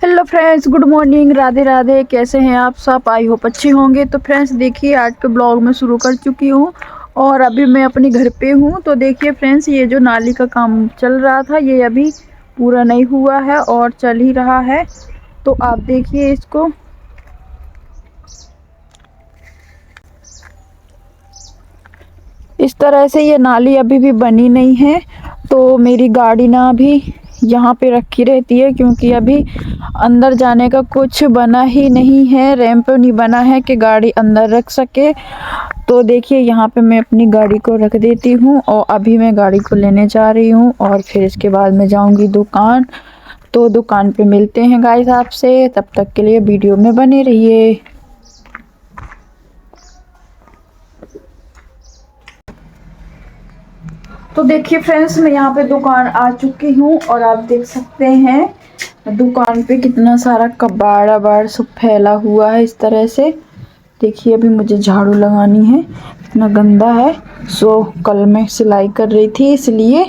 Hello friends, good morning, Radhe Radhe. कैसे हैं आप सब? आई होप अच्छे होंगे। तो फ्रेंड्स देखिए, आज के ब्लॉग में शुरू कर चुकी हूँ और अभी मैं अपने घर पे हूँ। तो देखिए फ्रेंड्स, ये जो नाली का काम चल रहा था ये अभी पूरा नहीं हुआ है और चल ही रहा है। तो आप देखिए इसको। इस तरह से ये नाली अभी भी बनी नहीं है। तो मेरी गाड़ी ना अभी यहाँ पे रखी रहती है, क्योंकि अभी अंदर जाने का कुछ बना ही नहीं है, रैंप नहीं बना है कि गाड़ी अंदर रख सके। तो देखिए यहाँ पे मैं अपनी गाड़ी को रख देती हूँ और अभी मैं गाड़ी को लेने जा रही हूँ और फिर इसके बाद मैं जाऊँगी दुकान। तो दुकान पे मिलते हैं गाइस आपसे, तब तक के लिए वीडियो में बने रहिए। तो देखिए फ्रेंड्स, मैं यहाँ पे दुकान आ चुकी हूँ और आप देख सकते हैं दुकान पे कितना सारा कबाड़ अबाड़ सब फैला हुआ है इस तरह से। देखिए अभी मुझे झाड़ू लगानी है, इतना गंदा है। कल मैं सिलाई कर रही थी इसलिए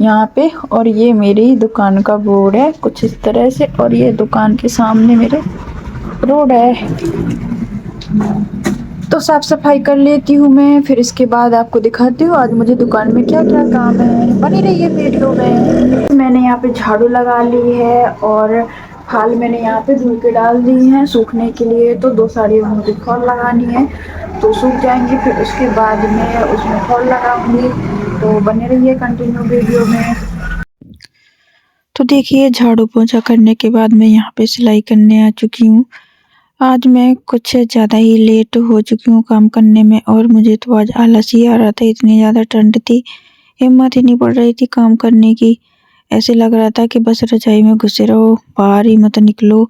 यहाँ पे। और ये मेरी दुकान का बोर्ड है कुछ इस तरह से, और ये दुकान के सामने मेरे रोड है। तो साफ सफाई कर लेती हूँ मैं, फिर इसके बाद आपको दिखाती हूँ आज मुझे दुकान में क्या क्या काम है। बनी रहिए वीडियो में। मैंने यहाँ पे झाड़ू लगा ली है और फाल मैंने यहाँ पे धुल के डाल दी हैं सूखने के लिए। तो 2 साड़ियों में मुझे फॉल लगानी है, तो सूख जाएंगी, फिर उसके बाद मैं उसमें फॉल लगाऊंगी। तो बने रहिए कंटिन्यू वीडियो में। तो देखिए झाड़ू पोंछा करने के बाद मैं यहाँ पे सिलाई करने आ चुकी हूँ। आज मैं कुछ ज़्यादा ही लेट हो चुकी हूँ काम करने में, और मुझे तो आज आलस ही आ रहा था, इतनी ज़्यादा ठंड थी, हिम्मत ही नहीं पड़ रही थी काम करने की। ऐसे लग रहा था कि बस रजाई में घुसे रहो, बाहर ही मत निकलो।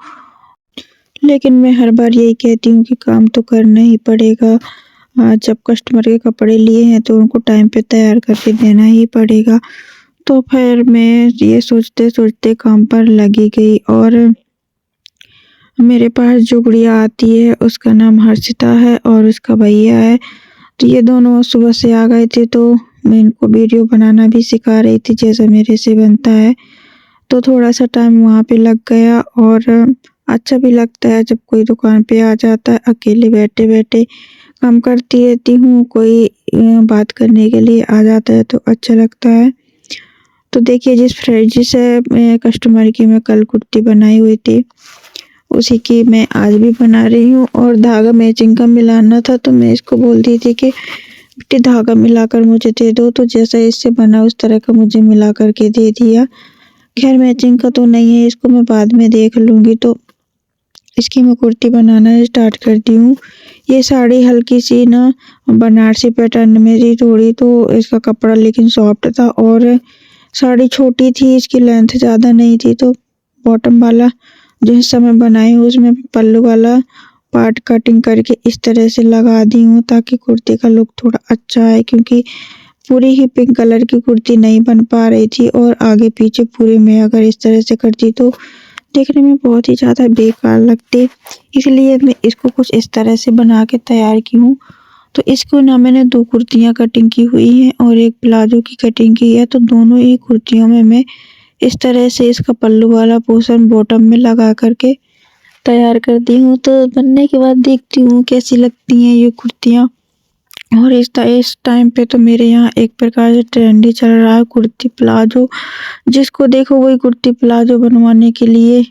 लेकिन मैं हर बार यही कहती हूँ कि काम तो करना ही पड़ेगा। जब कस्टमर के कपड़े लिए हैं तो उनको टाइम पे तैयार करके देना ही पड़ेगा। तो फिर मैं ये सोचते सोचते काम पर लगी गई, और मेरे पास जो गुड़िया आती है उसका नाम हर्षिता है और उसका भैया है। तो ये दोनों सुबह से आ गए थे, तो मैं इनको वीडियो बनाना भी सिखा रही थी जैसा मेरे से बनता है। तो थोड़ा सा टाइम वहाँ पे लग गया, और अच्छा भी लगता है जब कोई दुकान पे आ जाता है। अकेले बैठे बैठे काम करती रहती हूँ, कोई बात करने के लिए आ जाता है तो अच्छा लगता है। तो देखिए जिस कस्टमर की मैं कल कुर्ती बनाई हुई थी उसी की मैं आज भी बना रही हूँ। और धागा मैचिंग का मिलाना था, तो मैं इसको बोल दी थी कि बेटी धागा मिलाकर मुझे दे दो। तो जैसा इससे बना उस तरह का मुझे मिला करके दे दिया। खैर मैचिंग का तो नहीं है, इसको मैं बाद में देख लूँगी। तो इसकी मैं कुर्ती बनाना स्टार्ट करती हूँ। ये साड़ी हल्की सी ना बनारसी पैटर्न में थी थोड़ी, तो इसका कपड़ा लेकिन सॉफ्ट था, और साड़ी छोटी थी, इसकी लेंथ ज़्यादा नहीं थी। तो बॉटम वाला जो हिस्सा मैं बनाई हूँ उसमें पल्लू वाला पार्ट कटिंग करके इस तरह से लगा दी हूँ, ताकि कुर्ती का लुक थोड़ा अच्छा आए। क्योंकि पूरी ही पिंक कलर की कुर्ती नहीं बन पा रही थी, और आगे पीछे पूरे में अगर इस तरह से करती तो देखने में बहुत ही ज़्यादा बेकार लगती। इसलिए मैं इसको कुछ इस तरह से बना के तैयार की हूँ। तो इसको ना मैंने 2 कुर्तियाँ कटिंग की हुई हैं और एक प्लाजो की कटिंग की है। तो दोनों ही कुर्तियों में मैं इस तरह से इसका पल्लू वाला पोर्शन बॉटम में लगा करके तैयार करती हूँ। तो बनने के बाद देखती हूँ कैसी लगती हैं ये कुर्तियाँ। और इस टाइम पे तो मेरे यहाँ एक प्रकार से ट्रेंड ही चल रहा है कुर्ती प्लाजो। जिसको देखो वही कुर्ती प्लाजो बनवाने के लिए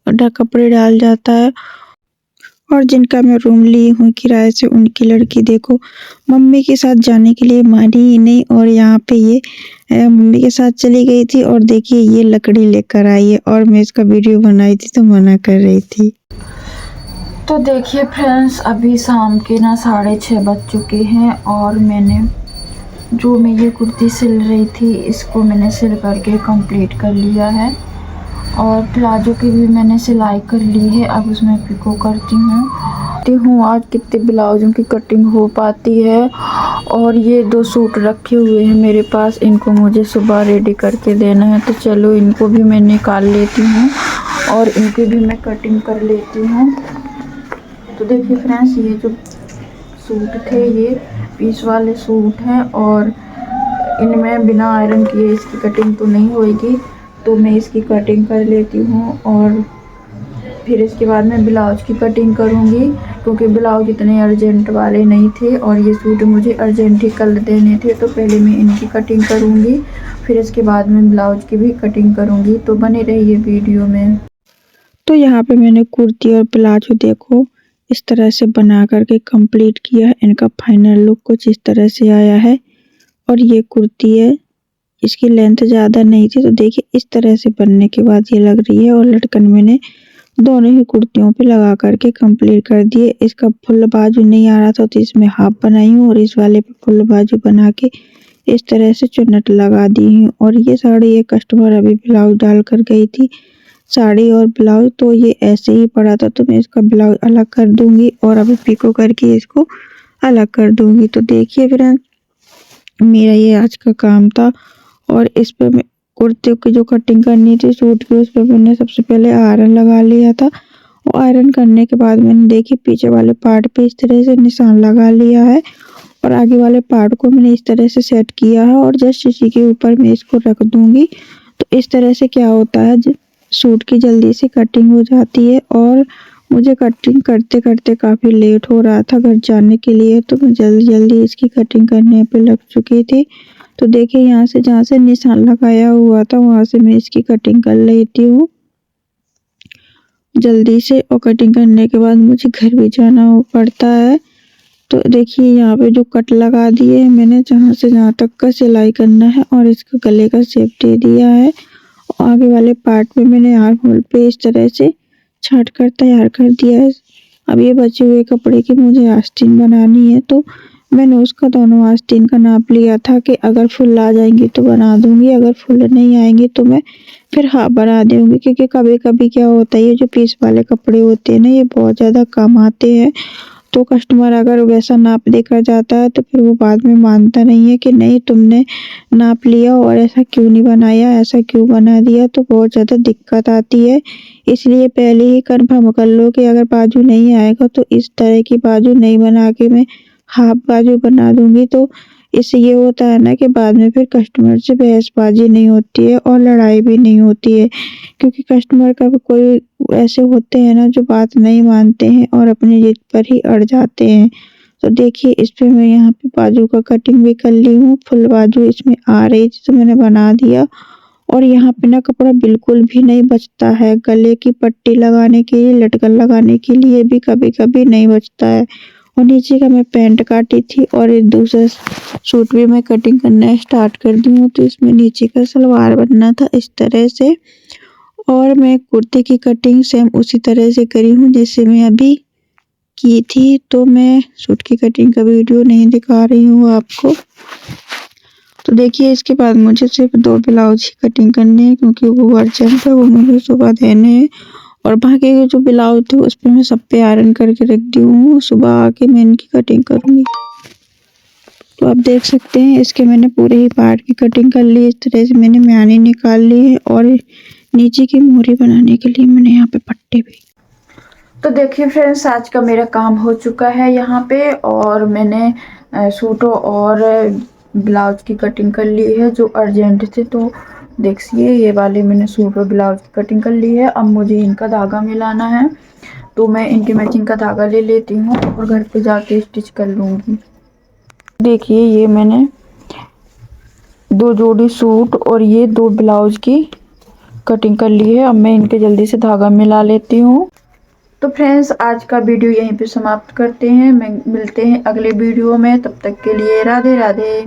कपड़े डाल जाता है। और जिनका मैं रूम ली हूँ किराए से, उनकी लड़की देखो मम्मी के साथ जाने के लिए मानी ही नहीं, और यहाँ पे ये मम्मी के साथ चली गई थी। और देखिए ये लकड़ी लेकर आई है, और मैं इसका वीडियो बनाई थी तो मना कर रही थी। तो देखिए फ्रेंड्स, अभी शाम के ना 6:30 बज चुके हैं, और मैं ये कुर्ती सिल रही थी इसको मैंने सिल करके कंप्लीट कर लिया है। और प्लाजो की भी मैंने सिलाई कर ली है, अब उसमें पिको करती हूँ आज कितने ब्लाउजों की कटिंग हो पाती है। और ये 2 सूट रखे हुए हैं मेरे पास, इनको मुझे सुबह रेडी करके देना है। तो चलो इनको भी मैं निकाल लेती हूँ और इनकी भी मैं कटिंग कर लेती हूँ। तो देखिए फ्रेंड्स, ये जो सूट थे ये पीस वाले सूट हैं, और इनमें बिना आयरन किए इसकी कटिंग तो नहीं होएगी। तो मैं इसकी कटिंग कर लेती हूँ और फिर इसके बाद मैं ब्लाउज की कटिंग करूँगी, क्योंकि ब्लाउज इतने अर्जेंट वाले नहीं थे और ये सूट मुझे अर्जेंट ही कल देने थे, तो पहले मैं इनकी कटिंग करूँगी, फिर इसके बाद मैं ब्लाउज की भी कटिंग करूँगी। तो बने रहिए वीडियो में। तो यहाँ पे मैंने कुर्ती और प्लाजो देखो इस तरह से बना करके कंप्लीट किया है। इनका फाइनल लुक कुछ इस तरह से आया है। और ये कुर्ती है, इसकी लेंथ ज़्यादा नहीं थी, तो देखिए इस तरह से बनने के बाद ये लग रही है। और लटकन मैंने दोनों ही कुर्तियों पे लगा करके कंप्लीट कर दिए। इसका फुल बाजू नहीं आ रहा था, तो इसमें हाफ बनाई हूँ और इस वाले पे फुल बाजू बना के इस तरह से चुन्नट लगा दी हूँ। और ये साड़ी ये कस्टमर अभी ब्लाउज डाल कर गई थी, साड़ी और ब्लाउज, तो ये ऐसे ही पड़ा था, तो मैं इसका ब्लाउज अलग कर दूंगी और अभी पिको करके इसको अलग कर दूंगी। तो देखिए फ्रेंड्स, मेरा ये आज का काम था। और इस पे मैं कुर्ते की जो कटिंग करनी थी सूट की, उस पर मैंने सबसे पहले आयरन लगा लिया था। और आयरन करने के बाद मैंने देखिए पीछे वाले पार्ट पे इस तरह से निशान लगा लिया है और आगे वाले पार्ट को मैंने इस तरह से सेट किया है और जस्ट इसी के ऊपर मैं इसको रख दूंगी। तो इस तरह से क्या होता है, सूट की जल्दी से कटिंग हो जाती है। और मुझे कटिंग करते करते काफ़ी लेट हो रहा था घर जाने के लिए, तो मैं जल्दी जल्दी इसकी कटिंग करने पे लग चुकी थी। तो देखिए यहाँ से जहाँ से निशान लगाया हुआ था वहाँ से मैं इसकी कटिंग कर लेती हूँ जल्दी से। और कटिंग करने के बाद मुझे घर भी जाना पड़ता है। तो देखिए यहाँ पे जो कट लगा दिए है मैंने, जहाँ से जहाँ तक का सिलाई करना है, और इसका गले का शेप दे दिया है। आगे वाले पार्ट में मैंने आर्म होल पे इस तरह से छाट कर तैयार कर दिया है। अब ये बचे हुए कपड़े की मुझे आस्तीन बनानी है, तो मैंने उसका दोनों आस्तीन का नाप लिया था कि अगर फुल आ जाएंगी तो बना दूंगी, अगर फुल नहीं आएंगी तो मैं फिर हाफ बना दूंगी। क्योंकि कभी कभी क्या होता है, ये जो पीस वाले कपड़े होते हैं ना, ये बहुत ज़्यादा कम आते हैं। तो कस्टमर अगर वैसा नाप देकर जाता है तो फिर वो बाद में मानता नहीं है कि नहीं तुमने नाप लिया और ऐसा क्यों नहीं बनाया, ऐसा क्यों बना दिया, तो बहुत ज़्यादा दिक्कत आती है। इसलिए पहले ही कंफर्म कर लो कि अगर बाजू नहीं आएगा तो इस तरह की बाजू नहीं बना के मैं हाफ बाजू बना दूंगी। तो इससे ये होता है ना कि बाद में फिर कस्टमर से बहसबाजी नहीं होती है और लड़ाई भी नहीं होती है। क्योंकि कस्टमर का भी कोई ऐसे होते हैं ना जो बात नहीं मानते हैं और अपनी जिद पर ही अड़ जाते हैं। तो देखिए इस पे मैं यहाँ पे बाजू का कटिंग भी कर ली हूँ, फुल बाजू इसमें आ रही थी तो मैंने बना दिया। और यहाँ पे ना कपड़ा बिल्कुल भी नहीं बचता है, गले की पट्टी लगाने के लिए, लटकन लगाने के लिए भी कभी कभी नहीं बचता है। और नीचे का मैं पैंट काटी थी और एक दूसरा सूट भी मैं कटिंग करना स्टार्ट कर दी हूँ। तो इसमें नीचे का सलवार बनना था इस तरह से, और मैं कुर्ते की कटिंग सेम उसी तरह से करी हूँ जैसे मैं अभी की थी। तो मैं सूट की कटिंग का वीडियो नहीं दिखा रही हूँ आपको। तो देखिए इसके बाद मुझे सिर्फ 2 ब्लाउज ही कटिंग करने हैं, क्योंकि वो अर्जेंट है, वो मुझे सुबह देने हैं। और बाकी के जो ब्लाउज थे उस पर मैं सब पे आयरन करके रख दी हूँ, सुबह आके मैं इनकी कटिंग करूँगी। तो आप देख सकते हैं इसके मैंने पूरे ही पार्ट की कटिंग कर ली। इस तरह से मैंने म्यानी निकाल ली है और नीचे की मोहरी बनाने के लिए मैंने यहाँ पे पट्टे भी। तो देखिए फ्रेंड्स, आज का मेरा काम हो चुका है यहाँ पे, और मैंने सूटों और ब्लाउज की कटिंग कर ली है जो अर्जेंट थे। तो देखिए ये वाले मैंने सूट और ब्लाउज की कटिंग कर ली है। अब मुझे इनका धागा मिलाना है, तो मैं इनके मैचिंग का धागा ले लेती हूँ और घर पे जाके स्टिच कर लूँगी। देखिए ये मैंने 2 जोड़ी सूट और ये 2 ब्लाउज की कटिंग कर ली है। अब मैं इनके जल्दी से धागा मिला लेती हूँ। तो फ्रेंड्स, आज का वीडियो यहीं पे समाप्त करते हैं। मिलते हैं अगले वीडियो में, तब तक के लिए राधे राधे।